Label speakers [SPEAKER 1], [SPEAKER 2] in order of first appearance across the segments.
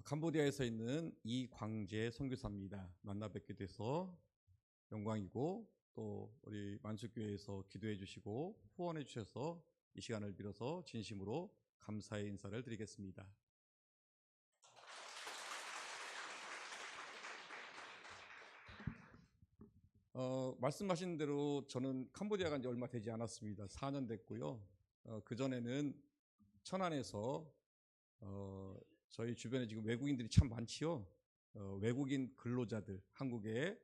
[SPEAKER 1] 캄보디아에서 있는 이광재 선교사입니다. 만나 뵙게 돼서 영광이고, 또 우리 만수교회에서 기도해 주시고 후원해 주셔서 이 시간을 빌어서 진심으로 감사의 인사를 드리겠습니다. 말씀하신 대로 저는 캄보디아 간 지 얼마 되지 않았습니다. 4년 됐고요. 그전에는 천안에서 저희 주변에 지금 외국인들이 참 많지요. 외국인 근로자들, 한국에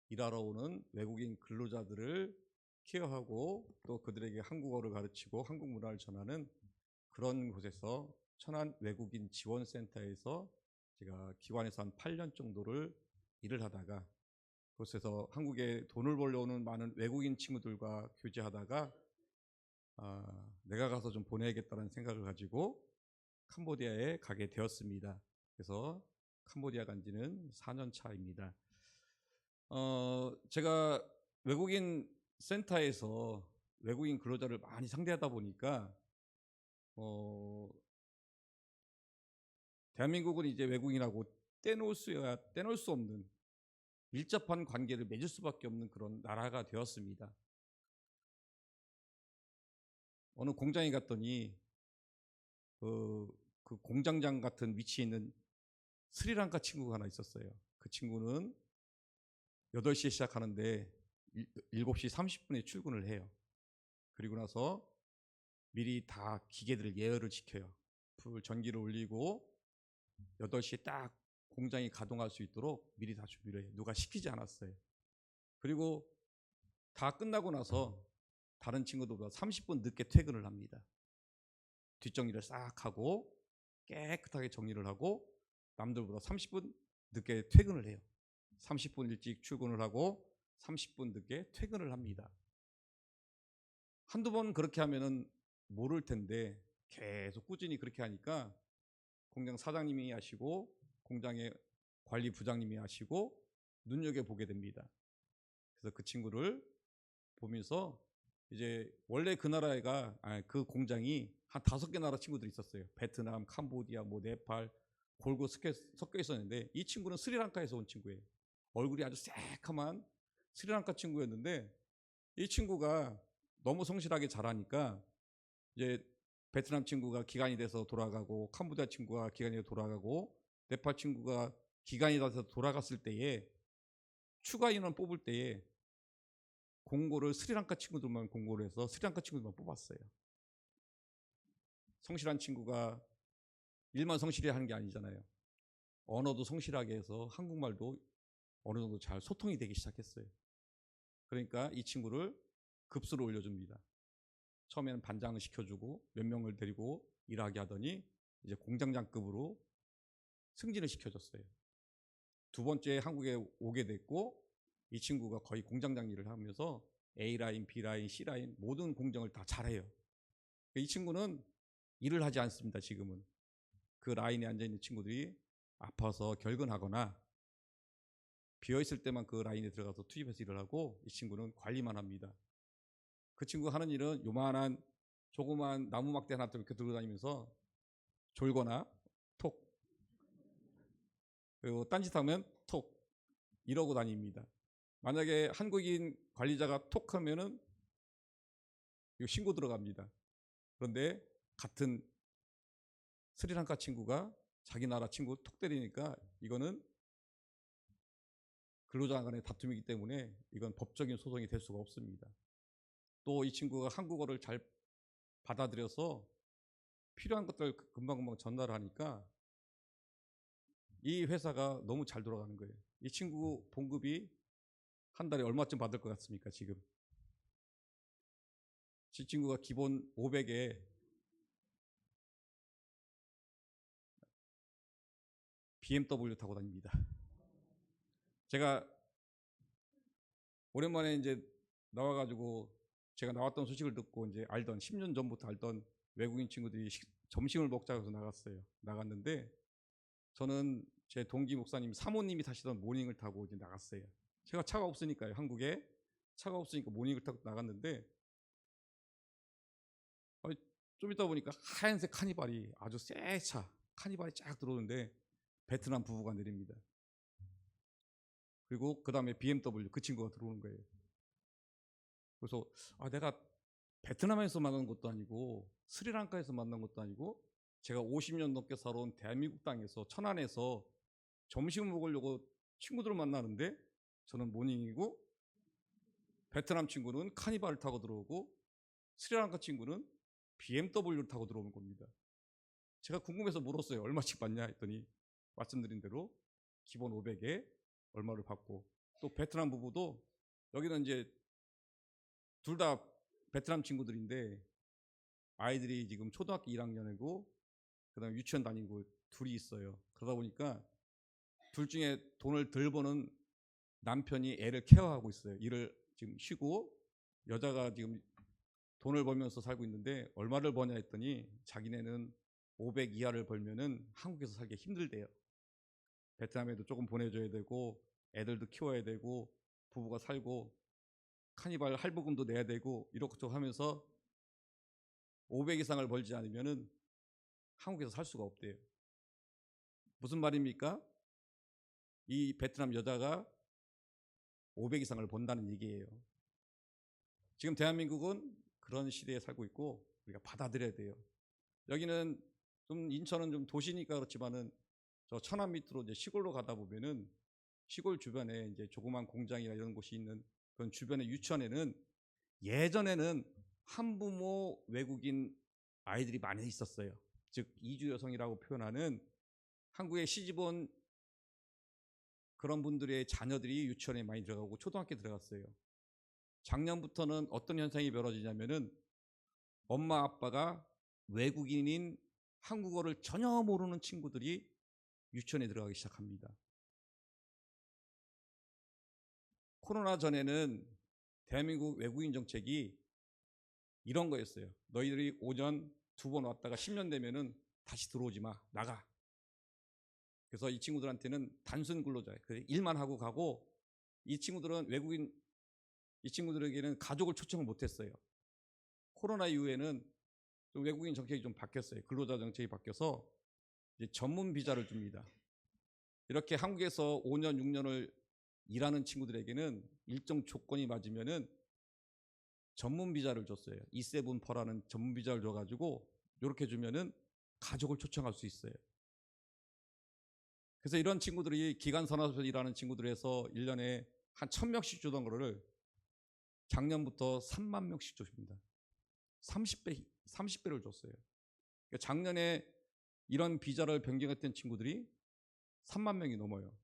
[SPEAKER 1] 일하러 오는 외국인 근로자들을 케어하고 또 그들에게 한국어를 가르치고 한국 문화를 전하는 그런 곳에서 천안 외국인 지원센터에서 제가 기관에서 한 8년 정도를 일을 하다가 그곳에서 한국에 돈을 벌러 오는 많은 외국인 친구들과 교제하다가 내가 가서 좀 보내야겠다는 생각을 가지고 캄보디아에 가게 되었습니다. 그래서 캄보디아 간 지는 4년 차입니다. 제가 외국인 센터에서 외국인 근로자를 많이 상대하다 보니까 대한민국은 이제 외국인하고 떼놓을 수 없는 밀접한 관계를 맺을 수밖에 없는 그런 나라가 되었습니다. 어느 공장에 갔더니 그 공장장 같은 위치에 있는 스리랑카 친구가 하나 있었어요. 그 친구는 8시에 시작하는데 7시 30분에 출근을 해요. 그리고 나서 미리 다 기계들 예열을 시켜요. 불 전기를 올리고 8시에 딱 공장이 가동할 수 있도록 미리 다 준비를 해요. 누가 시키지 않았어요. 그리고 다 끝나고 나서 다른 친구들보다 30분 늦게 퇴근을 합니다. 뒷정리를 싹 하고 깨끗하게 정리를 하고 남들보다 30분 늦게 퇴근을 해요. 30분 일찍 출근을 하고 30분 늦게 퇴근을 합니다. 한두 번 그렇게 하면은 모를 텐데 계속 꾸준히 그렇게 하니까 공장 사장님이 하시고 공장의 관리 부장님이 하시고 눈여겨보게 됩니다. 그래서 그 친구를 보면서 이제 원래 그 나라가 그 공장이 한 5개 나라 친구들이 있었어요. 베트남, 캄보디아, 네팔 골고 섞여 있었는데 이 친구는 스리랑카에서 온 친구예요. 얼굴이 아주 새카만 스리랑카 친구였는데 이 친구가 너무 성실하게 잘하니까 이제 베트남 친구가 기간이 돼서 돌아가고 캄보디아 친구가 기간이 돼서 돌아가고 네팔 친구가 기간이 돼서 돌아갔을 때에 추가 인원 뽑을 때에 공고를 스리랑카 친구들만 공고를 해서 스리랑카 친구들만 뽑았어요. 성실한 친구가 일만 성실히 하는 게 아니잖아요. 언어도 성실하게 해서 한국말도 어느 정도 잘 소통이 되기 시작했어요. 그러니까 이 친구를 급수를 올려줍니다. 처음에는 반장을 시켜주고 몇 명을 데리고 일하게 하더니 이제 공장장급으로 승진을 시켜줬어요. 두 번째 한국에 오게 됐고 이 친구가 거의 공장장 일을 하면서 A라인, B라인, C라인 모든 공정을 다 잘해요. 이 친구는 일을 하지 않습니다. 지금은 그 라인에 앉아있는 친구들이 아파서 결근하거나 비어있을 때만 그 라인에 들어가서 투입해서 일을 하고 이 친구는 관리만 합니다. 그 친구가 하는 일은 요만한 조그만 나무 막대 하나 이렇게 들고 다니면서 졸거나 톡, 그리고 딴짓하면 톡 이러고 다닙니다. 만약에 한국인 관리자가 톡 하면은 이거 신고 들어갑니다. 그런데 같은 스리랑카 친구가 자기 나라 친구 톡 때리니까 이거는 근로자 간의 다툼이기 때문에 이건 법적인 소송이 될 수가 없습니다. 또 이 친구가 한국어를 잘 받아들여서 필요한 것들 금방금방 전달하니까 이 회사가 너무 잘 돌아가는 거예요. 이 친구 봉급이 한 달에 얼마쯤 받을 것 같습니까? 지금 이 친구가 기본 500에 BMW 타고 다닙니다. 제가 오랜만에 이제 나와가지고 제가 나왔던 소식을 듣고 이제 알던 10년 전부터 알던 외국인 친구들이 점심을 먹자고 해서 나갔는데 저는 제 동기 목사님 사모님이 타시던 모닝을 타고 이제 나갔어요. 제가 차가 없으니까요. 한국에 차가 없으니까 모닝을 타고 나갔는데 좀 있다 보니까 하얀색 카니발이 아주 새 차 카니발이 쫙 들어오는데 베트남 부부가 내립니다. 그리고 그 다음에 BMW 그 친구가 들어오는 거예요. 그래서 내가 베트남에서 만난 것도 아니고 스리랑카에서 만난 것도 아니고 제가 50년 넘게 살아온 대한민국 땅에서 천안에서 점심을 먹으려고 친구들을 만나는데 저는 모닝이고 베트남 친구는 카니발을 타고 들어오고 스리랑카 친구는 BMW를 타고 들어오는 겁니다. 제가 궁금해서 물었어요. 얼마씩 받냐 했더니 말씀드린 대로 기본 500에 얼마를 받고, 또 베트남 부부도 여기는 이제 둘 다 베트남 친구들인데 아이들이 지금 초등학교 1학년이고 그다음에 유치원 다니고 둘이 있어요. 그러다 보니까 둘 중에 돈을 덜 버는 남편이 애를 케어하고 있어요. 일을 지금 쉬고 여자가 지금 돈을 벌면서 살고 있는데 얼마를 버냐 했더니 자기네는 500 이하를 벌면은 한국에서 살기 힘들대요. 베트남에도 조금 보내줘야 되고 애들도 키워야 되고 부부가 살고 카니발 할부금도 내야 되고 이렇게 하면서 500 이상을 벌지 않으면은 한국에서 살 수가 없대요. 무슨 말입니까? 이 베트남 여자가 500 이상을 번다는 얘기예요. 지금 대한민국은 그런 시대에 살고 있고 우리가 받아들여야 돼요. 여기는 좀 인천은 좀 도시니까 그렇지만은 저 천안 밑으로 이제 시골로 가다 보면은 시골 주변에 이제 조그만 공장이나 이런 곳이 있는 그런 주변의 유치원에는 예전에는 한부모 외국인 아이들이 많이 있었어요. 즉 이주 여성이라고 표현하는 한국에 시집온 그런 분들의 자녀들이 유치원에 많이 들어가고 초등학교에 들어갔어요. 작년부터는 어떤 현상이 벌어지냐면은 엄마 아빠가 외국인인 한국어를 전혀 모르는 친구들이 유치원에 들어가기 시작합니다. 코로나 전에는 대한민국 외국인 정책이 이런 거였어요. 너희들이 5년 2번 왔다가 10년 되면은 다시 들어오지 마, 나가. 그래서 이 친구들한테는 단순 근로자예요. 일만 하고 가고, 이 친구들은 외국인, 이 친구들에게는 가족을 초청을 못했어요. 코로나 이후에는 좀 외국인 정책이 좀 바뀌었어요. 근로자 정책이 바뀌어서 이제 전문 비자를 줍니다. 이렇게 한국에서 5년, 6년을 일하는 친구들에게는 일정 조건이 맞으면은 전문 비자를 줬어요. E7퍼라는 전문 비자를 줘가지고 이렇게 주면은 가족을 초청할 수 있어요. 그래서 이런 친구들이 기간산업에서 일하는 친구들에서 1년에 한 1000명씩 주던 거를 작년부터 3만 명씩 줍니다. 30배를 줬어요. 그러니까 작년에 이런 비자를 변경했던 친구들이 3만 명이 넘어요.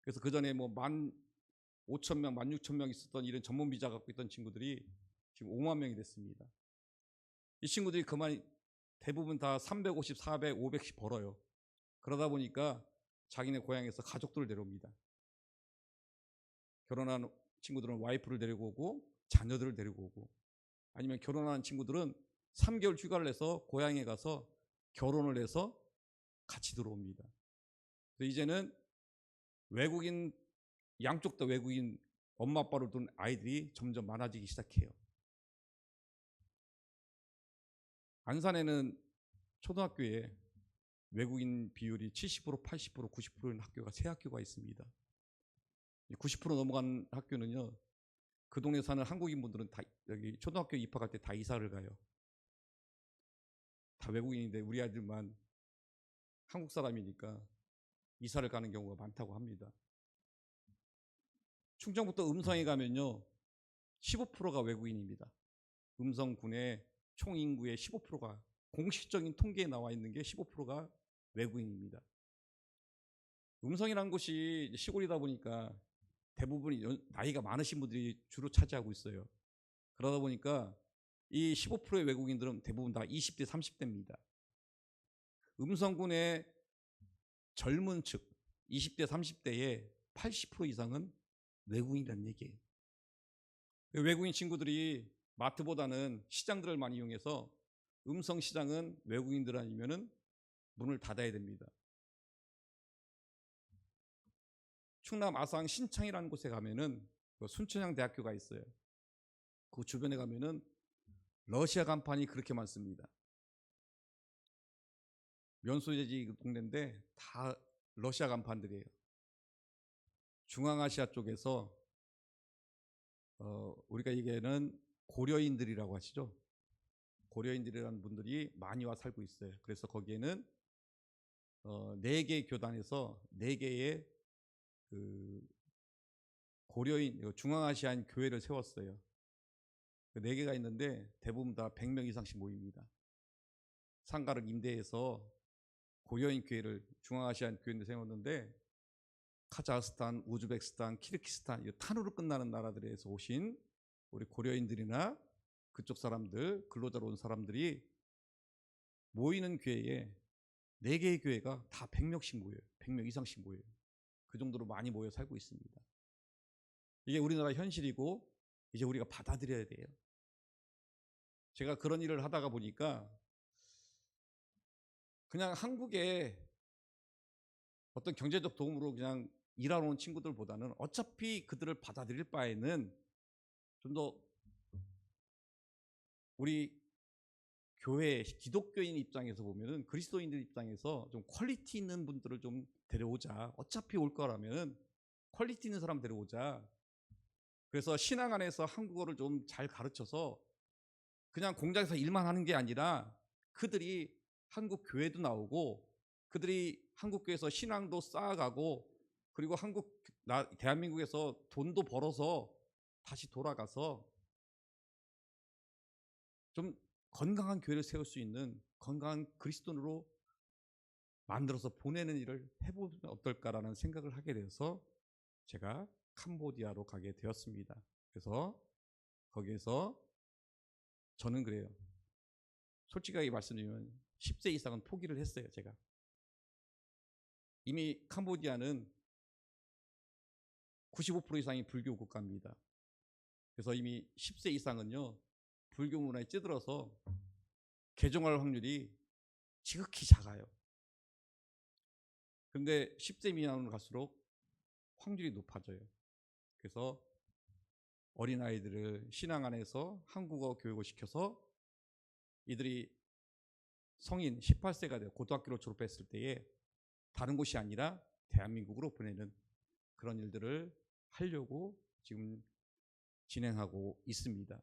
[SPEAKER 1] 그래서 그 전에 뭐 15,000명, 16,000명 있었던 이런 전문 비자 갖고 있던 친구들이 지금 5만 명이 됐습니다. 이 친구들이 그만 대부분 다 350, 400, 500씩 벌어요. 그러다 보니까 자기네 고향에서 가족들을 데려옵니다. 결혼한 친구들은 와이프를 데리고 오고 자녀들을 데리고 오고, 아니면 결혼한 친구들은 3개월 휴가를 내서 고향에 가서 결혼을 해서 같이 들어옵니다. 그래서 이제는 외국인, 양쪽 다 외국인 엄마 아빠를 둔 아이들이 점점 많아지기 시작해요. 안산에는 초등학교에 외국인 비율이 70%, 80%, 90%인 학교가 세 학교가 있습니다. 90% 넘어간 학교는요, 그 동네 사는 한국인 분들은 다 여기 초등학교 입학할 때 다 이사를 가요. 다 외국인인데 우리 아들만 한국 사람이니까 이사를 가는 경우가 많다고 합니다. 충청부터 음성에 가면요, 15%가 외국인입니다. 음성군의 총 인구의 15%가, 공식적인 통계에 나와 있는 게 15%가 외국인입니다. 음성이라는 곳이 시골이다 보니까 대부분 나이가 많으신 분들이 주로 차지하고 있어요. 그러다 보니까 이 15%의 외국인들은 대부분 다 20대, 30대입니다. 음성군의 젊은 층, 20대, 30대의 80% 이상은 외국인이라는 얘기예요. 외국인 친구들이 마트보다는 시장들을 많이 이용해서 음성 시장은 외국인들 아니면은 문을 닫아야 됩니다. 충남 아산 신창이라는 곳에 가면은 순천향 대학교가 있어요. 그 주변에 가면은 러시아 간판이 그렇게 많습니다. 면소재지 동네인데 다 러시아 간판들이에요. 중앙아시아 쪽에서 우리가 얘기하는 고려인들이라고 하시죠. 고려인들이라는 분들이 많이 와 살고 있어요. 그래서 거기에는 4개 교단에서 4개의 그 고려인 중앙아시안 교회를 세웠어요. 4개가 있는데 대부분 다 100명 이상씩 모입니다. 상가를 임대해서 고려인 교회를 중앙아시안 교회를 세웠는데 카자흐스탄, 우즈베키스탄, 키르기스탄 탄으로 끝나는 나라들에서 오신 우리 고려인들이나 그쪽 사람들, 근로자로 온 사람들이 모이는 교회에 4개의 교회가 다 100명씩 모여요. 100명 이상씩 모여요. 그 정도로 많이 모여 살고 있습니다. 이게 우리나라 현실이고 이제 우리가 받아들여야 돼요. 제가 그런 일을 하다가 보니까 그냥 한국에 어떤 경제적 도움으로 그냥 일하러 온 친구들보다는 어차피 그들을 받아들일 바에는 좀 더 우리 교회 기독교인 입장에서 보면은 그리스도인들 입장에서 좀 퀄리티 있는 분들을 좀 데려오자. 어차피 올 거라면 퀄리티 있는 사람 데려오자. 그래서 신앙 안에서 한국어를 좀 잘 가르쳐서 그냥 공장에서 일만 하는 게 아니라 그들이 한국 교회도 나오고 그들이 한국 교회에서 신앙도 쌓아가고 그리고 대한민국에서 돈도 벌어서 다시 돌아가서 좀 건강한 교회를 세울 수 있는 건강한 그리스도인으로 만들어서 보내는 일을 해보면 어떨까라는 생각을 하게 돼서 제가 캄보디아로 가게 되었습니다. 그래서 거기에서 저는 그래요. 솔직하게 말씀드리면 10세 이상은 포기를 했어요. 제가 이미 캄보디아는 95% 이상이 불교 국가입니다. 그래서 이미 10세 이상은요 불교 문화에 찌들어서 개종할 확률이 지극히 작아요. 그런데 10세 미만으로 갈수록 확률이 높아져요. 그래서 어린아이들을 신앙 안에서 한국어 교육을 시켜서 이들이 성인 18세가 되어 고등학교를 졸업했을 때에 다른 곳이 아니라 대한민국으로 보내는 그런 일들을 하려고 지금 진행하고 있습니다.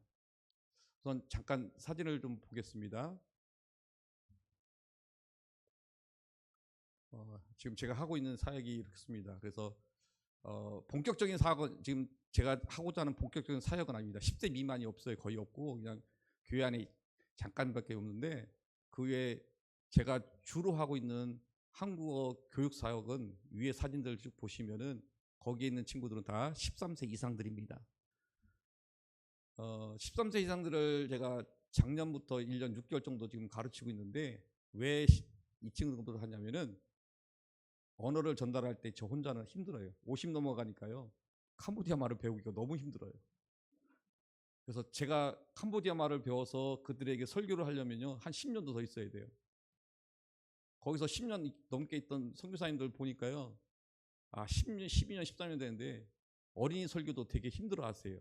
[SPEAKER 1] 우선 잠깐 사진을 좀 보겠습니다. 지금 제가 하고 있는 사역이 이렇습니다. 그래서 본격적인 사역은 지금 제가 하고자 하는 본격적인 사역은 아닙니다. 10세 미만이 없어요. 거의 없고 그냥 교회 안에 잠깐밖에 없는데 그 외에 제가 주로 하고 있는 한국어 교육 사역은 위에 사진들 쭉 보시면은 거기에 있는 친구들은 다 13세 이상들입니다. 13세 이상들을 제가 작년부터 1년 6개월 정도 지금 가르치고 있는데 왜 이 친구들을 하냐면은 언어를 전달할 때 저 혼자는 힘들어요. 50 넘어가니까요. 캄보디아 말을 배우기가 너무 힘들어요. 그래서 제가 캄보디아 말을 배워서 그들에게 설교를 하려면요 한 10년도 더 있어야 돼요. 거기서 10년 넘게 있던 선교사님들 보니까요 10년, 12년, 13년 되는데 어린이 설교도 되게 힘들어 하세요.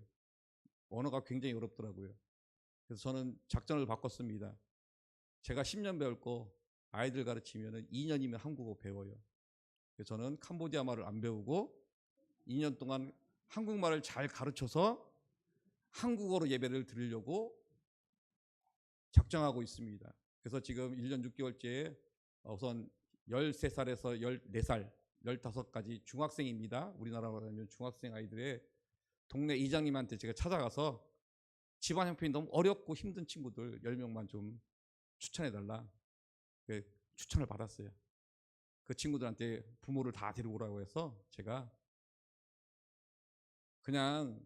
[SPEAKER 1] 언어가 굉장히 어렵더라고요. 그래서 저는 작전을 바꿨습니다. 제가 10년 배울 거 아이들 가르치면 2년이면 한국어 배워요. 그래서 저는 캄보디아 말을 안 배우고 2년 동안 한국말을 잘 가르쳐서 한국어로 예배를 드리려고 작정하고 있습니다. 그래서 지금 1년 6개월째에 우선 13살에서 14살, 15까지 중학생입니다. 우리나라로 하면 중학생 아이들의 동네 이장님한테 제가 찾아가서 집안 형편이 너무 어렵고 힘든 친구들 10명만 좀 추천해달라. 추천을 받았어요. 그 친구들한테 부모를 다 데리고 오라고 해서 제가 그냥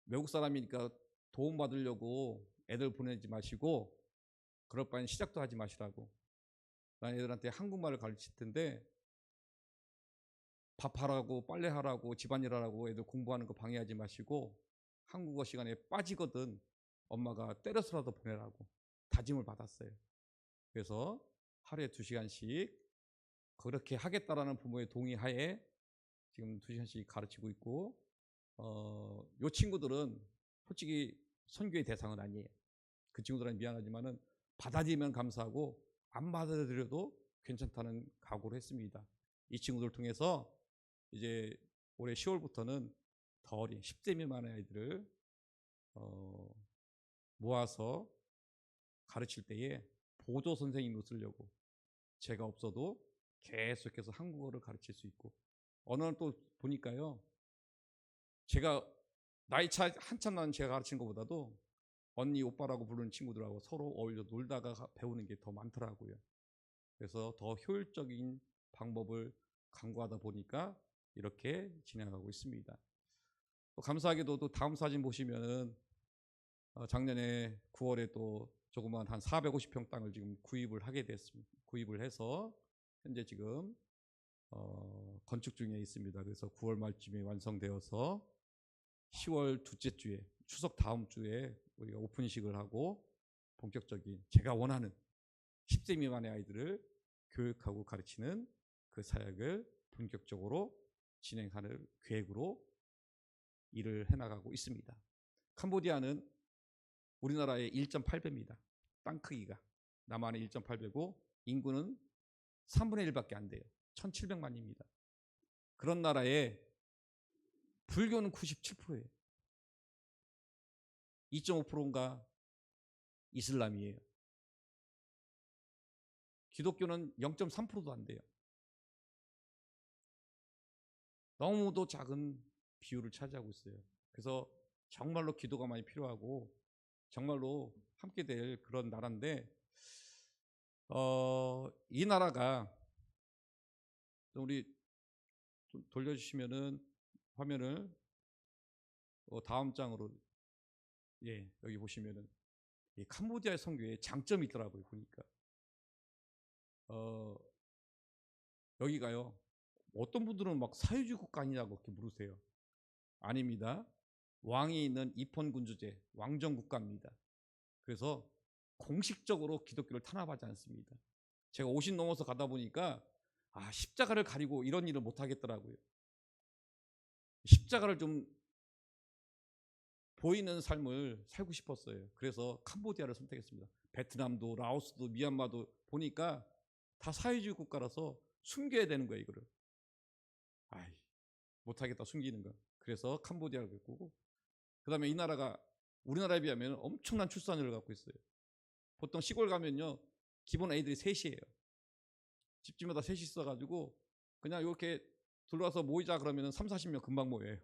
[SPEAKER 1] 외국 사람이니까 도움 받으려고 애들 보내지 마시고 그럴 바엔 시작도 하지 마시라고. 난 애들한테 한국말을 가르칠 텐데 밥하라고 빨래하라고 집안일하라고 애들 공부하는 거 방해하지 마시고 한국어 시간에 빠지거든 엄마가 때려서라도 보내라고 다짐을 받았어요. 그래서 하루에 2시간씩 그렇게 하겠다라는 부모의 동의하에 지금 2시간씩 가르치고 있고 이 친구들은 솔직히 선교의 대상은 아니에요. 그 친구들은 미안하지만은 받아들이면 감사하고 안 받아들여도 괜찮다는 각오를 했습니다. 이 친구들 통해서 이제 올해 10월부터는 더 어린 10대 미만의 아이들을 모아서 가르칠 때에 보조 선생님으로 쓰려고, 제가 없어도 계속해서 한국어를 가르칠 수 있고, 어느 날 또 보니까요, 제가 나이 차 한참 나는 제가 가르친 것보다도 언니 오빠라고 부르는 친구들하고 서로 어울려 놀다가 배우는 게 더 많더라고요. 그래서 더 효율적인 방법을 강구하다 보니까 이렇게 진행하고 있습니다. 또 감사하게도 또 다음 사진 보시면은 작년에 9월에 또 조그만 한 450평 땅을 지금 구입을 하게 됐습니다. 구입을 해서 현재 지금 건축 중에 있습니다. 그래서 9월 말쯤에 완성되어서 10월 둘째 주에, 추석 다음 주에 우리가 오픈식을 하고 본격적인 제가 원하는 10세 미만의 아이들을 교육하고 가르치는 그 사역을 본격적으로 진행하는 계획으로 일을 해나가고 있습니다. 캄보디아는 우리나라의 1.8배입니다. 땅 크기가 남한의 1.8배고 인구는 3분의 1밖에 안 돼요. 1700만입니다. 그런 나라에 불교는 97%예요. 2.5%인가 이슬람이에요. 기독교는 0.3%도 안 돼요. 너무도 작은 비율을 차지하고 있어요. 그래서 정말로 기도가 많이 필요하고 정말로 함께 될 그런 나라인데, 이 나라가, 우리 좀 돌려주시면은 화면을 다음 장으로, 예, 여기 보시면은 이 캄보디아의 선교에 장점이 있더라고요. 보니까 여기가요, 어떤 분들은 막 사회주의 국가 아니냐고 그렇게 물으세요. 아닙니다. 왕이 있는 입헌군주제 왕정 국가입니다. 그래서 공식적으로 기독교를 탄압하지 않습니다. 제가 50 넘어서 가다 보니까 십자가를 가리고 이런 일을 못 하겠더라고요. 십자가를 좀 보이는 삶을 살고 싶었어요. 그래서 캄보디아를 선택했습니다. 베트남도 라오스도 미얀마도 보니까 다 사회주의 국가라서 숨겨야 되는 거예요. 이거를 못하겠다, 숨기는 거. 그래서 캄보디아를 겪고, 그 다음에 이 나라가 우리나라에 비하면 엄청난 출산율을 갖고 있어요. 보통 시골 가면요, 기본 애들이 셋이에요. 집집마다 셋이 있어가지고 그냥 이렇게 들어와서 모이자 그러면 3, 40명 금방 모여요.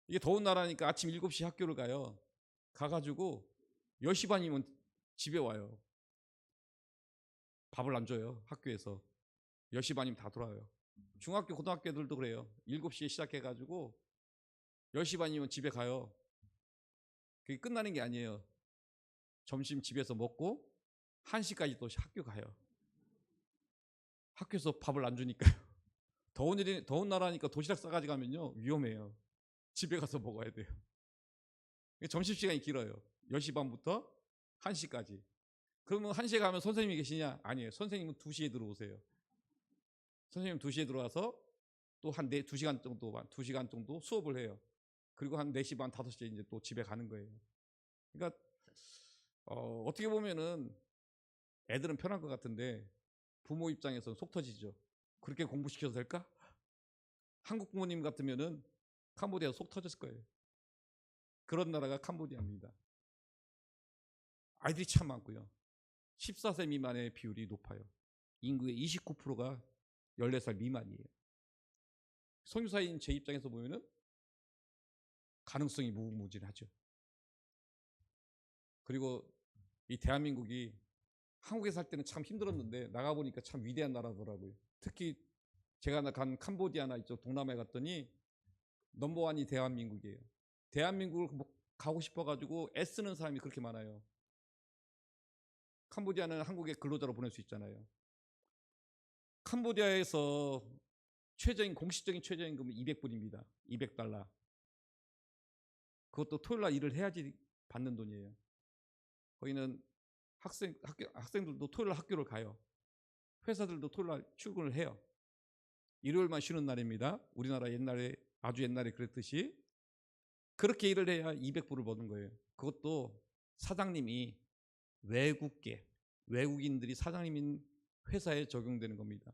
[SPEAKER 1] 이게 더운 나라니까 아침 7시 학교를 가요. 가가지고 10시 반이면 집에 와요. 밥을 안 줘요, 학교에서. 10시 반이면 다 돌아와요. 중학교, 고등학교 애들도 그래요. 7시에 시작해가지고 10시 반이면 집에 가요. 그게 끝나는 게 아니에요. 점심 집에서 먹고 1시까지 또 학교 가요. 학교에서 밥을 안 주니까요. 더운 나라니까 도시락 싸가지 가면요, 위험해요. 집에 가서 먹어야 돼요. 점심시간이 길어요. 10시 반부터 1시까지. 그러면 1시에 가면 선생님이 계시냐? 아니에요. 선생님은 2시에 들어오세요. 선생님 2시에 들어와서 또 한 2시간 정도 수업을 해요. 그리고 한 4시 반, 5시에 이제 또 집에 가는 거예요. 그러니까 어떻게 보면은 애들은 편한 것 같은데 부모 입장에서는 속 터지죠. 그렇게 공부시켜도 될까? 한국 부모님 같으면은 캄보디아 속 터졌을 거예요. 그런 나라가 캄보디아입니다. 아이들이 참 많고요. 14세 미만의 비율이 높아요. 인구의 29%가 14살 미만이에요. 선교사인 제 입장에서 보면은 가능성이 무궁무진하죠. 그리고 이 대한민국이 한국에 살 때는 참 힘들었는데 나가보니까 참 위대한 나라더라고요. 특히 제가 간 캄보디아나 이쪽 동남아에 갔더니 넘버원이 대한민국이에요. 대한민국을 가고 싶어가지고 애쓰는 사람이 그렇게 많아요. 캄보디아는 한국에 근로자로 보낼 수 있잖아요. 캄보디아에서 공식적인 최저임금은 200불입니다. 200달러. 그것도 토요일 날 일을 해야지 받는 돈이에요. 거기는 학생들도 토요일 날 학교를 가요. 회사들도 토요일 날 출근을 해요. 일요일만 쉬는 날입니다. 우리나라 아주 옛날에 그랬듯이 그렇게 일을 해야 200불을 버는 거예요. 그것도 사장님이 외국계 외국인들이 사장님인 회사에 적용되는 겁니다.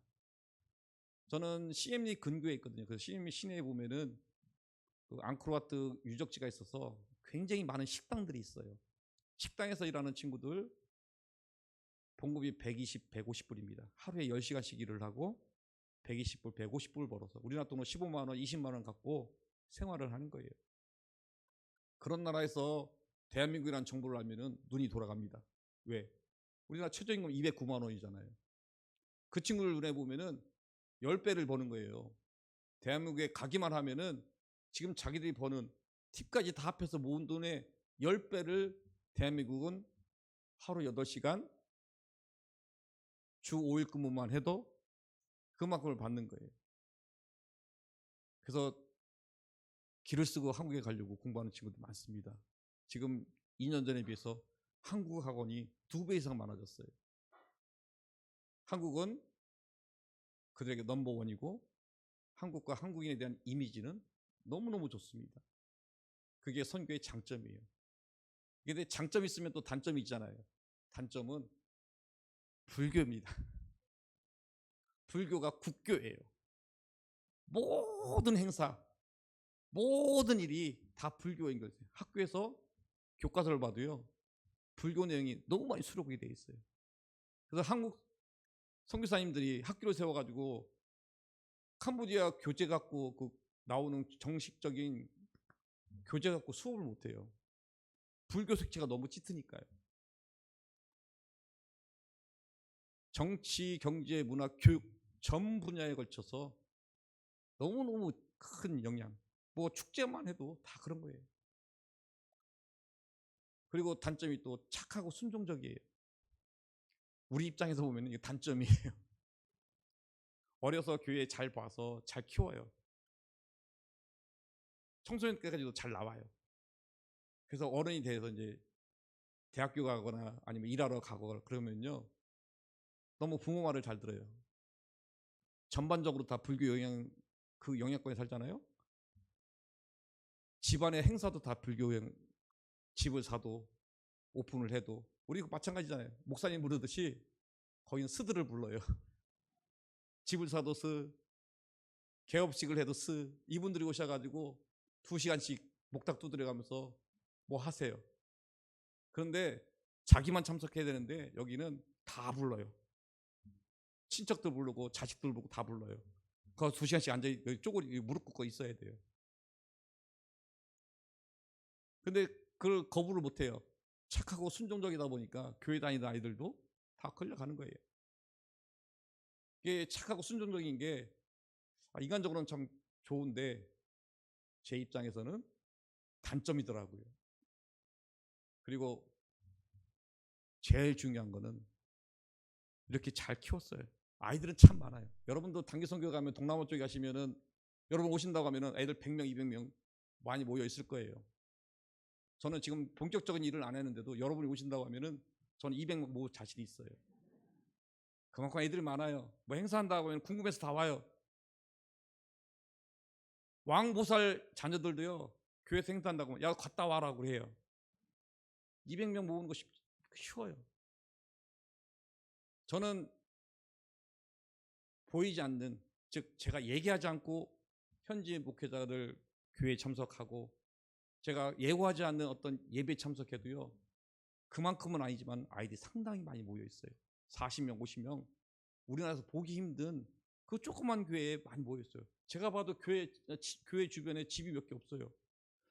[SPEAKER 1] 저는 CM리 근교에 있거든요. 그래서 CM리 시내에 보면은 그 앙코르와트 유적지가 있어서 굉장히 많은 식당들이 있어요. 식당에서 일하는 친구들 봉급이 120, 150불입니다. 하루에 10시간씩 일을 하고 120불, 150불 벌어서 우리나라 돈으로 15만 원, 20만 원 갖고 생활을 하는 거예요. 그런 나라에서 대한민국이라는 정보를 알면은 눈이 돌아갑니다. 왜? 우리나라 최저임금 209만 원이잖아요. 그 친구들 눈에 보면은 10배를 버는 거예요. 대한민국에 가기만 하면은 지금 자기들이 버는 팁까지 다 합해서 모은 돈의 10배를 대한민국은 하루 8시간 주 5일 근무만 해도 그만큼을 받는 거예요. 그래서 길을 쓰고 한국에 가려고 공부하는 친구들 많습니다. 지금 2년 전에 비해서 한국 학원이 2배 이상 많아졌어요. 한국은 그들에게 넘버원이고 한국과 한국인에 대한 이미지는 너무너무 좋습니다. 그게 선교의 장점이에요. 근데 장점이 있으면 또 단점이 있잖아요. 단점은 불교입니다. 불교가 국교예요. 모든 행사, 모든 일이 다 불교인 거예요. 학교에서 교과서를 봐도요, 불교 내용이 너무 많이 수록이 돼 있어요. 그래서 한국 선교사님들이 학교를 세워가지고 캄보디아 교재 갖고 그 나오는 정식적인 교재 갖고 수업을 못해요. 불교 색채가 너무 짙으니까요. 정치, 경제, 문화, 교육 전 분야에 걸쳐서 너무너무 큰 영향. 뭐 축제만 해도 다 그런 거예요. 그리고 단점이 또 착하고 순종적이에요. 우리 입장에서 보면 이게 단점이에요. 어려서 교회에 잘 봐서 잘 키워요. 청소년 때까지도 잘 나와요. 그래서 어른이 돼서 이제 대학교 가거나 아니면 일하러 가거나 그러면요, 너무 부모 말을 잘 들어요. 전반적으로 다 불교 영향, 그 영향권에 살잖아요. 집안의 행사도 다 불교 영향, 집을 사도 오픈을 해도 우리 마찬가지잖아요. 목사님 부르듯이 거기는 스들을 불러요. 집을 사도 스, 개업식을 해도 스, 이분들이 오셔가지고 2시간씩 목탁 두드려가면서 뭐 하세요. 그런데 자기만 참석해야 되는데 여기는 다 불러요. 친척들 부르고 자식들 부르고 다 불러요. 그 2시간씩 앉아 쪼그리 무릎 꿇고 있어야 돼요. 근데 그걸 거부를 못 해요. 착하고 순종적이다 보니까 교회 다니는 아이들도 다 끌려가는 거예요. 이게 착하고 순종적인 게 인간적으로는 참 좋은데 제 입장에서는 단점이더라고요. 그리고 제일 중요한 거는 이렇게 잘 키웠어요. 아이들은 참 많아요. 여러분도 단기 선교 가면 동남아 쪽에 가시면은 여러분 오신다고 하면은 애들 100명, 200명 많이 모여 있을 거예요. 저는 지금 본격적인 일을 안 했는데도 여러분이 오신다고 하면은 저는 200명 모을 자신이 있어요. 그만큼 애들이 많아요. 뭐 행사한다고 하면 궁금해서 다 와요. 왕보살 자녀들도요, 교회에서 행사한다고 하면 야 갔다 와라고 해요. 200명 모으는 거 쉬워요. 저는 보이지 않는, 즉 제가 얘기하지 않고 현지 목회자들 교회에 참석하고 제가 예고하지 않는 어떤 예배에 참석해도요, 그만큼은 아니지만 아이들이 상당히 많이 모여 있어요. 40명, 50명. 우리나라에서 보기 힘든 그 조그만 교회에 많이 모여 있어요. 제가 봐도 교회 주변에 집이 몇 개 없어요.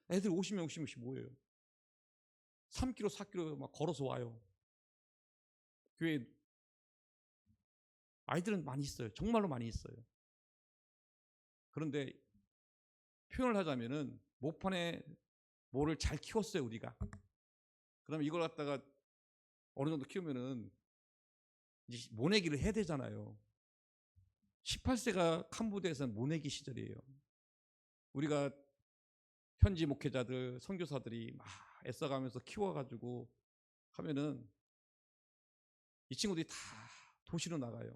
[SPEAKER 1] 애들 50명, 50명씩 모여요. 3km, 4km 막 걸어서 와요. 교회 아이들은 많이 있어요. 정말로 많이 있어요. 그런데 표현을 하자면은 모판에 뭐를 잘 키웠어요, 우리가. 그럼 이걸 갖다가 어느 정도 키우면은 이제 모내기를 해야 되잖아요. 18세가 캄보디아에서는 모내기 시절이에요. 우리가 현지 목회자들, 선교사들이 막 애써가면서 키워가지고 하면은 이 친구들이 다 도시로 나가요.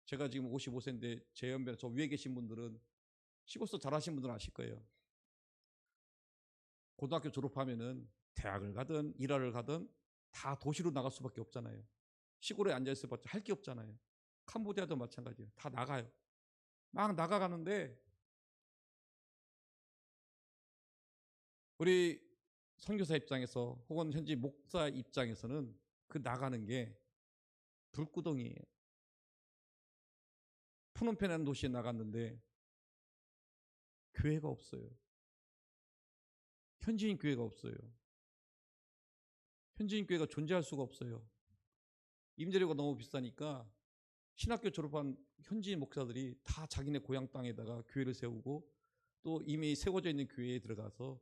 [SPEAKER 1] 제가 지금 55세인데 제 연배, 저 위에 계신 분들은 시골서 잘하신 분들은 아실 거예요. 고등학교 졸업하면은 대학을 가든 일하러 가든 다 도시로 나갈 수밖에 없잖아요. 시골에 앉아있어봤자 할 게 없잖아요. 캄보디아도 마찬가지예요. 다 나가요. 막 나가가는데 우리 선교사 입장에서 혹은 현지 목사 입장에서는 그 나가는 게 불구덩이에요. 푸놈펜이라는 도시에 나갔는데 교회가 없어요. 현지인 교회가 없어요. 현지인 교회가 존재할 수가 없어요. 임대료가 너무 비싸니까 신학교 졸업한 현지인 목사들이 다 자기네 고향 땅에다가 교회를 세우고 또 이미 세워져 있는 교회에 들어가서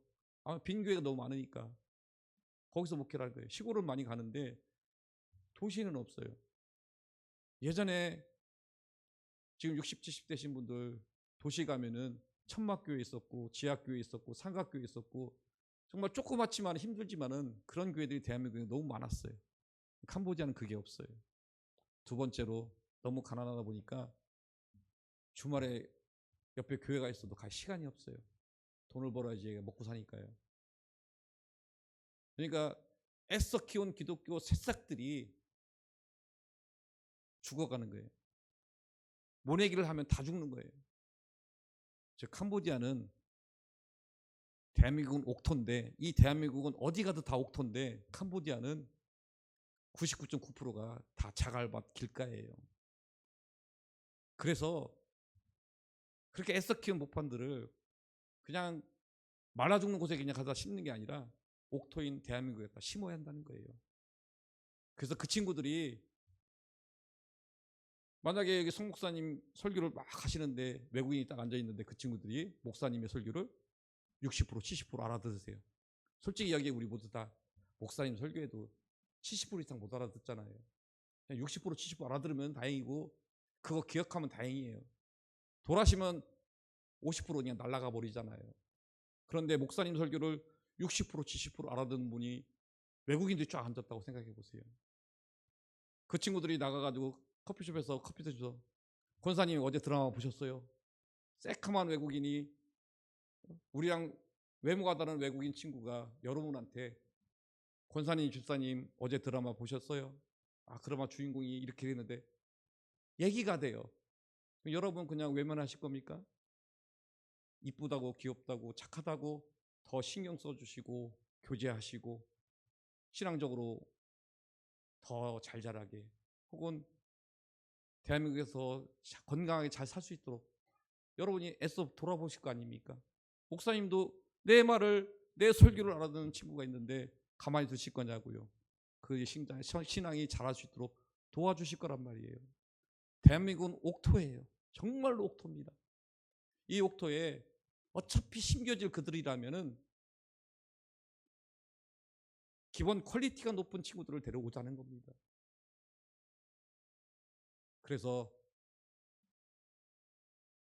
[SPEAKER 1] 빈 교회가 너무 많으니까 거기서 목회를 하는 거예요. 시골은 많이 가는데 도시에는 없어요. 예전에 지금 60, 70 되신 분들 도시 가면은 천막교회 있었고 지하교회 있었고 삼각교회 있었고 정말 조그맣지만 힘들지만은 그런 교회들이 대한민국에 너무 많았어요. 캄보디아는 그게 없어요. 두 번째로 너무 가난하다 보니까 주말에 옆에 교회가 있어도 갈 시간이 없어요. 돈을 벌어야지 먹고 사니까요. 그러니까 애써 키운 기독교 새싹들이 죽어가는 거예요. 모내기를 하면 다 죽는 거예요. 즉 캄보디아는 대한민국은 옥토인데 이 대한민국은 어디 가도 다 옥토인데 캄보디아는 99.9%가 다 자갈밭 길가예요. 그래서 그렇게 애써 키운 목판들을 그냥 말라 죽는 곳에 그냥 가다 심는 게 아니라 옥토인 대한민국에다 심어야 한다는 거예요. 그래서 그 친구들이 만약에 여기 송 목사님 설교를 막 하시는데 외국인이 딱 앉아 있는데 그 친구들이 목사님의 설교를 60% 70% 알아들으세요. 솔직히 이야기해 우리 모두 다 목사님 설교에도 70% 이상 못 알아듣잖아요. 그냥 60% 70% 알아들으면 다행이고 그거 기억하면 다행이에요. 돌아시면 50% 그냥 날아가 버리잖아요. 그런데 목사님 설교를 60% 70% 알아듣는 분이 외국인들이 쫙 앉았다고 생각해 보세요. 그 친구들이 나가가지고 커피숍에서 커피 드셔서 권사님 어제 드라마 보셨어요? 새카만 외국인이 우리랑 외모가 다른 외국인 친구가 여러분한테 권사님 집사님 어제 드라마 보셨어요? 드라마 주인공이 이렇게 되는데 얘기가 돼요. 여러분 그냥 외면하실 겁니까? 이쁘다고 귀엽다고 착하다고 더 신경 써주시고 교제하시고 신앙적으로 더 잘 자라게 혹은 대한민국에서 건강하게 잘 살 수 있도록 여러분이 애써 돌아보실 거 아닙니까? 목사님도 내 말을 내 설교를 알아듣는 친구가 있는데 가만히 두실 거냐고요. 그 신앙이 자랄 수 있도록 도와주실 거란 말이에요. 대한민국은 옥토예요. 정말로 옥토입니다. 이 옥토에 어차피 심겨질 그들이라면은 기본 퀄리티가 높은 친구들을 데려오자는 겁니다. 그래서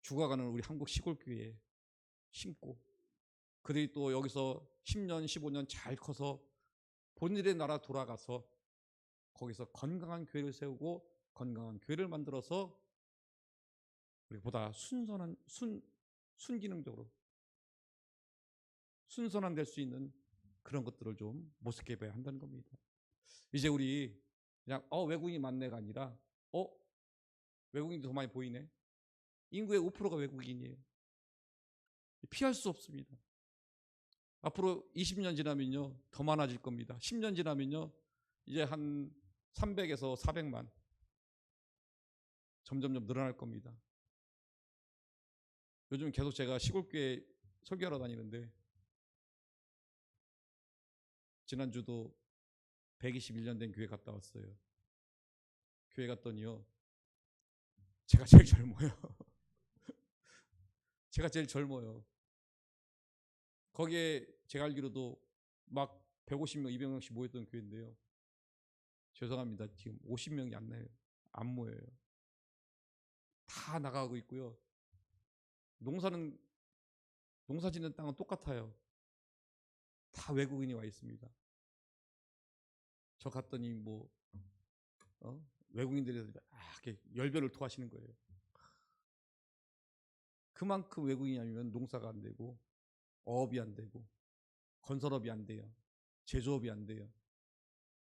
[SPEAKER 1] 죽어가는 우리 한국 시골교회에 심고 그들이 또 여기서 10년 15년 잘 커서 본인의 나라 돌아가서 거기서 건강한 교회를 세우고 건강한 교회를 만들어서 우리보다 순기능적으로 순선한 될 수 있는 그런 것들을 좀 모색해 봐야 한다는 겁니다. 이제 우리 그냥 외국인이 많네가 아니라 외국인이 더 많이 보이네. 인구의 5%가 외국인이에요. 피할 수 없습니다. 앞으로 20년 지나면요 더 많아질 겁니다. 10년 지나면요 이제 한 300에서 400만 점점점 늘어날 겁니다. 요즘 계속 제가 시골교회 설교하러 다니는데 지난주도 121년 된 교회 갔다 왔어요. 교회 갔더니요 제가 제일 젊어요. 제가 제일 젊어요. 거기에 제가 알기로도 막 150명, 200명씩 모였던 교회인데요. 죄송합니다. 지금 50명이 안 나요. 안 모여요. 다 나가고 있고요. 농사 짓는 땅은 똑같아요. 다 외국인이 와 있습니다. 저 갔더니 외국인들이 이렇게 열변을 토하시는 거예요. 그만큼 외국인이 아니면 농사가 안 되고 어업이 안 되고 건설업이 안 돼요. 제조업이 안 돼요.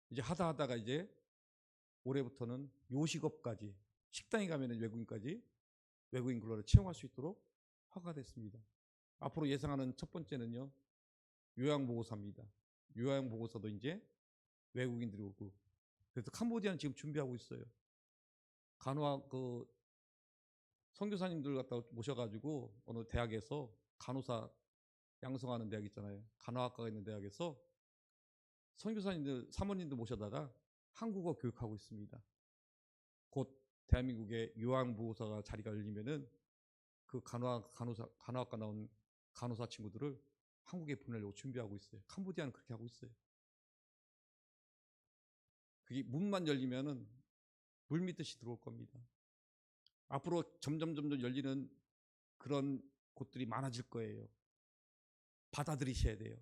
[SPEAKER 1] 이제 하다가 이제 올해부터는 요식업까지, 식당에 가면은 외국인 근로를 채용할 수 있도록 허가됐습니다. 앞으로 예상하는 첫 번째는요, 요양보호사입니다. 요양보호사도 이제 외국인들이 오고, 그래서 캄보디아는 지금 준비하고 있어요. 간호학 선교사님들 갖다 모셔가지고 어느 대학에서 간호사 양성하는 대학 있잖아요. 간호학과가 있는 대학에서 선교사님들, 사모님들 모셔다가 한국어 교육하고 있습니다. 곧 대한민국의 요양보호사가 자리가 열리면은 그 간호학과 나온 간호사 친구들을 한국에 보내려고 준비하고 있어요. 캄보디아는 그렇게 하고 있어요. 그게 문만 열리면은 물밀듯이 들어올 겁니다. 앞으로 점점 열리는 그런 곳들이 많아질 거예요. 받아들이셔야 돼요.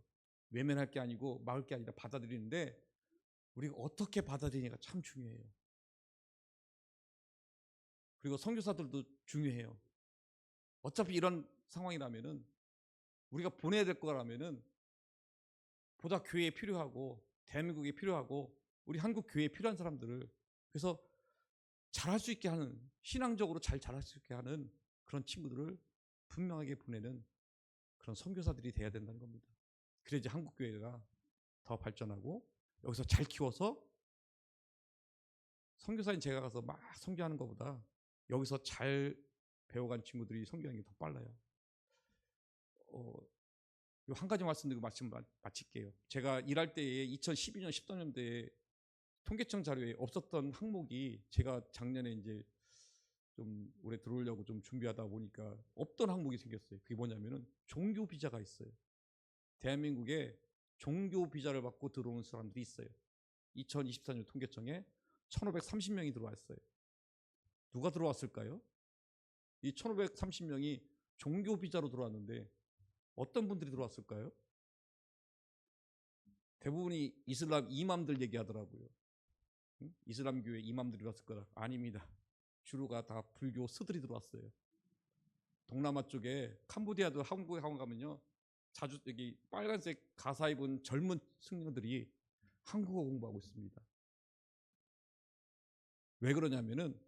[SPEAKER 1] 외면할 게 아니고 막을 게 아니라 받아들이는데, 우리가 어떻게 받아들이냐가 참 중요해요. 그리고 선교사들도 중요해요. 어차피 이런 상황이라면은, 우리가 보내야 될 거라면은 보다 교회에 필요하고 대한민국에 필요하고 우리 한국 교회에 필요한 사람들을, 그래서 잘할 수 있게 하는, 신앙적으로 잘 자랄 수 있게 하는 그런 친구들을 분명하게 보내는 그런 선교사들이 돼야 된다는 겁니다. 그래야지 한국 교회가 더 발전하고, 여기서 잘 키워서 선교사인 제가 가서 막 선교하는 것보다 여기서 잘 배워간 친구들이 선교하는 게 더 빨라요. 한 가지 말씀드리고 말씀 마칠게요. 제가 일할 때에 2012년, 13년대에 통계청 자료에 없었던 항목이, 제가 작년에 이제 좀 올해 들어오려고 좀 준비하다 보니까 없던 항목이 생겼어요. 그게 뭐냐면은 종교 비자가 있어요. 대한민국에 종교 비자를 받고 들어오는 사람들이 있어요. 2024년 통계청에 1,530명이 들어왔어요. 누가 들어왔을까요? 이 1,530명이 종교 비자로 들어왔는데 어떤 분들이 들어왔을까요? 대부분이 이슬람 이맘들 얘기하더라고요. 이슬람 교회 이맘들이 들어왔을 거라. 아닙니다. 주로가 다 불교 스들이 들어왔어요. 동남아 쪽에 캄보디아도 한국에 가면요, 자주 여기 빨간색 가사 입은 젊은 승려들이 한국어 공부하고 있습니다. 왜 그러냐면은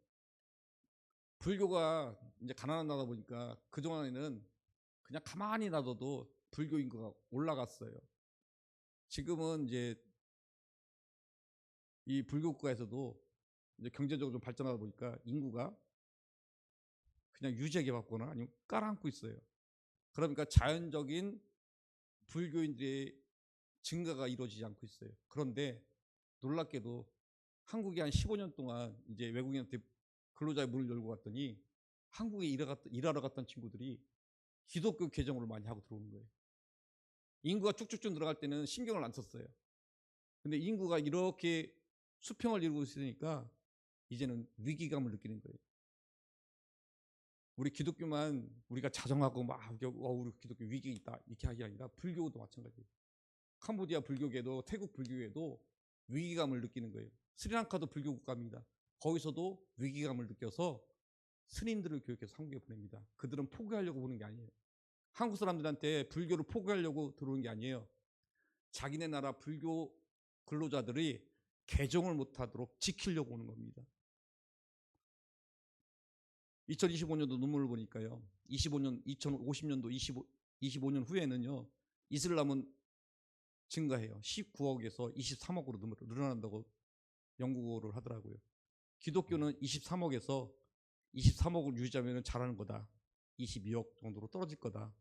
[SPEAKER 1] 불교가 이제 가난한 나라 보니까 그동안에는 그냥 가만히 놔둬도 불교 인구가 올라갔어요. 지금은 이제 이 불교 국가에서도 이제 경제적으로 좀 발전하다 보니까 인구가 그냥 유지하게 받거나 아니면 깔아앉고 있어요. 그러니까 자연적인 불교인들의 증가가 이루어지지 않고 있어요. 그런데 놀랍게도 한국이 한 15년 동안 이제 외국인한테 근로자의 문을 열고 갔더니 한국에 일하러 갔던 친구들이 기독교 개정을 많이 하고 들어오는 거예요. 인구가 쭉쭉쭉 들어갈 때는 신경을 안 썼어요. 근데 인구가 이렇게 수평을 이루고 있으니까 이제는 위기감을 느끼는 거예요. 우리 기독교만 우리가 자정하고 막 우리 기독교 위기 있다 이렇게 하기 아니라 불교도 마찬가지예요. 캄보디아 불교계도 태국 불교계도 위기감을 느끼는 거예요. 스리랑카도 불교 국가입니다. 거기서도 위기감을 느껴서 스님들을 교육해서 한국에 보냅니다. 그들은 포기하려고 보는 게 아니에요. 한국 사람들한테 불교를 포기하려고 들어오는 게 아니에요. 자기네 나라 불교 근로자들이 개종을 못하도록 지키려고 오는 겁니다. 2025년도 논문을 보니까요, 2050년도 25년 후에는요, 이슬람은 증가해요. 19억에서 23억으로 늘어난다고 연구를 하더라고요. 기독교는 23억에서 23억을 유지하면 잘하는 거다. 22억 정도로 떨어질 거다.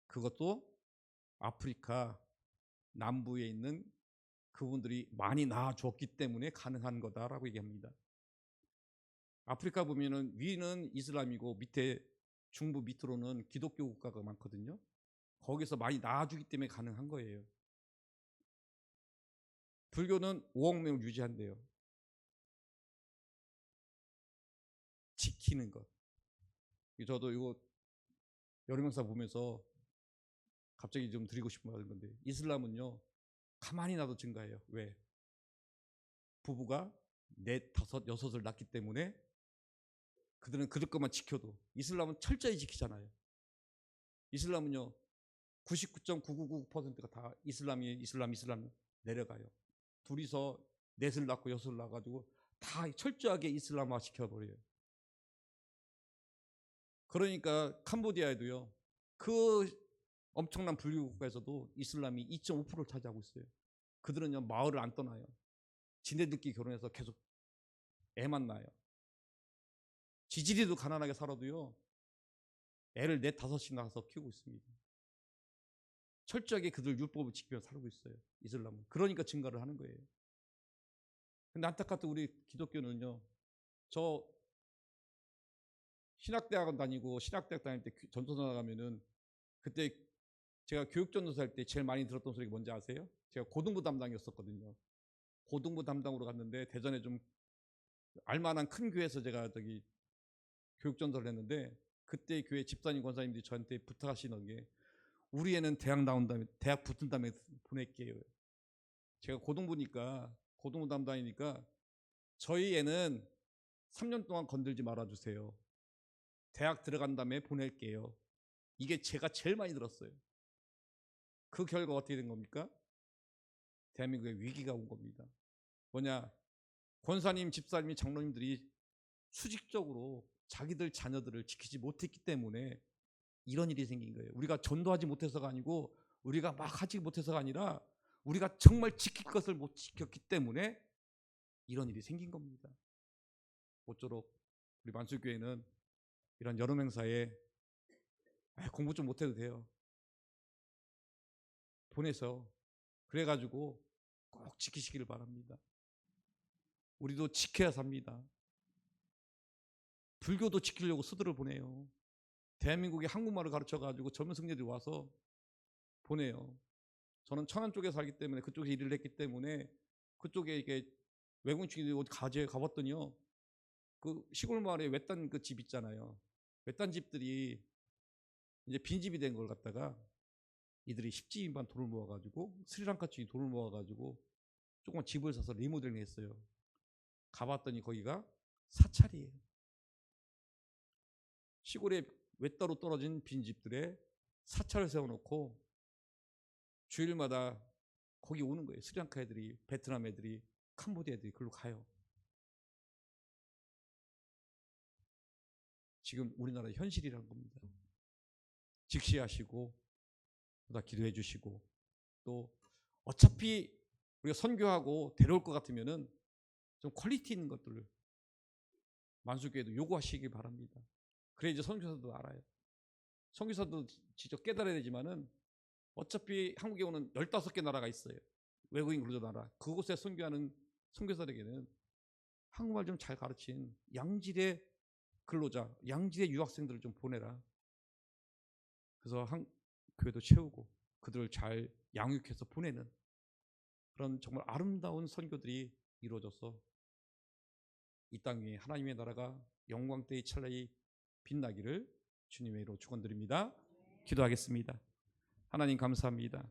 [SPEAKER 1] 그것도 아프리카 남부에 있는 그분들이 많이 낳아줬기 때문에 가능한 거다라고 얘기합니다. 아프리카 보면은 위는 이슬람이고 밑에 중부 밑으로는 기독교 국가가 많거든요. 거기서 많이 낳아주기 때문에 가능한 거예요. 불교는 5억 명 유지한대요. 지키는 것. 저도 이거 여러 명사 보면서 갑자기 좀 드리고 싶은 건데, 이슬람은요 가만히 놔도 증가해요. 왜? 부부가 4, 5, 6을 낳기 때문에 그들은 그들 것만 지켜도, 이슬람은 철저히 지키잖아요. 이슬람은요 99.999%가 다 이슬람 내려가요. 둘이서 넷을 낳고 여섯을 낳아가지고 다 철저하게 이슬람화 시켜버려요. 그러니까 캄보디아에도요, 그 엄청난 불교 국가에서도 이슬람이 2.5%를 차지하고 있어요. 그들은요 마을을 안 떠나요. 지네들끼리 결혼해서 계속 애만 낳아요. 지지리도 가난하게 살아도요 애를 4, 5씩 낳아서 키우고 있습니다. 철저하게 그들 율법을 지키며 살고 있어요. 이슬람은. 그러니까 증가를 하는 거예요. 근데 안타깝게 우리 기독교는요, 저 신학대학원 다니고 신학대학 다닐 때 전도사 나가면은 그때 제가 교육전도사 할 때 제일 많이 들었던 소리가 뭔지 아세요? 제가 고등부 담당이었었거든요. 고등부 담당으로 갔는데 대전에 좀 알만한 큰 교회에서 제가 저기 교육전도를 했는데 그때 교회 집사님 권사님들이 저한테 부탁하시는 게 우리 애는 대학 나온 다음에 대학 붙은 다음에 보낼게요. 제가 고등부 담당이니까 저희 애는 3년 동안 건들지 말아주세요. 대학 들어간 다음에 보낼게요. 이게 제가 제일 많이 들었어요. 그 결과 어떻게 된 겁니까? 대한민국에 위기가 온 겁니다. 뭐냐? 권사님, 집사님이, 장로님들이 수직적으로 자기들 자녀들을 지키지 못했기 때문에 이런 일이 생긴 거예요. 우리가 전도하지 못해서가 아니고 우리가 막 하지 못해서가 아니라 우리가 정말 지킬 것을 못 지켰기 때문에 이런 일이 생긴 겁니다. 모쪼록 우리 만수교회는 이런 여름 행사에 공부 좀 못해도 돼요. 보내서 그래가지고 꼭 지키시기를 바랍니다. 우리도 지켜야 삽니다. 불교도 지키려고 수들을 보내요. 대한민국에 한국말을 가르쳐가지고 젊은 승려들이 와서 보내요. 저는 천안 쪽에 살기 때문에 그쪽에서 일을 했기 때문에 그쪽에 이게 외국인 친구들이 어디 가재 가봤더니요. 그 시골 마을에 외딴 그 집 있잖아요. 외딴 집들이 이제 빈집이 된 걸 갖다가 이들이 10집만 돈을 모아가지고 스리랑카 쪽이 돈을 모아가지고 조그만 집을 사서 리모델링 했어요. 가봤더니 거기가 사찰이에요. 시골에 외따로 떨어진 빈집들에 사찰을 세워놓고 주일마다 거기 오는 거예요. 스리랑카 애들이, 베트남 애들이, 캄보디아 애들이 그걸로 가요. 지금 우리나라의 현실이란 겁니다. 직시하시고 다 기도해 주시고 또 어차피 우리가 선교하고 데려올 것 같으면은 좀 퀄리티 있는 것들을 만수교회도 요구하시기 바랍니다. 그래 이제 선교사도 알아요. 선교사도 직접 깨달아야 되지만은 어차피 한국에 오는 15개 나라가 있어요. 외국인 근로자 나라. 그곳에 선교하는 선교사에게는 한국말 좀 잘 가르친 양질의 근로자, 양질의 유학생들을 좀 보내라. 그래서 교회도 채우고 그들을 잘 양육해서 보내는 그런 정말 아름다운 선교들이 이루어져서 이 땅 위에 하나님의 나라가 영광때의 찰나에 빛나기를 주님의 이름으로 축원드립니다. 기도하겠습니다. 하나님 감사합니다.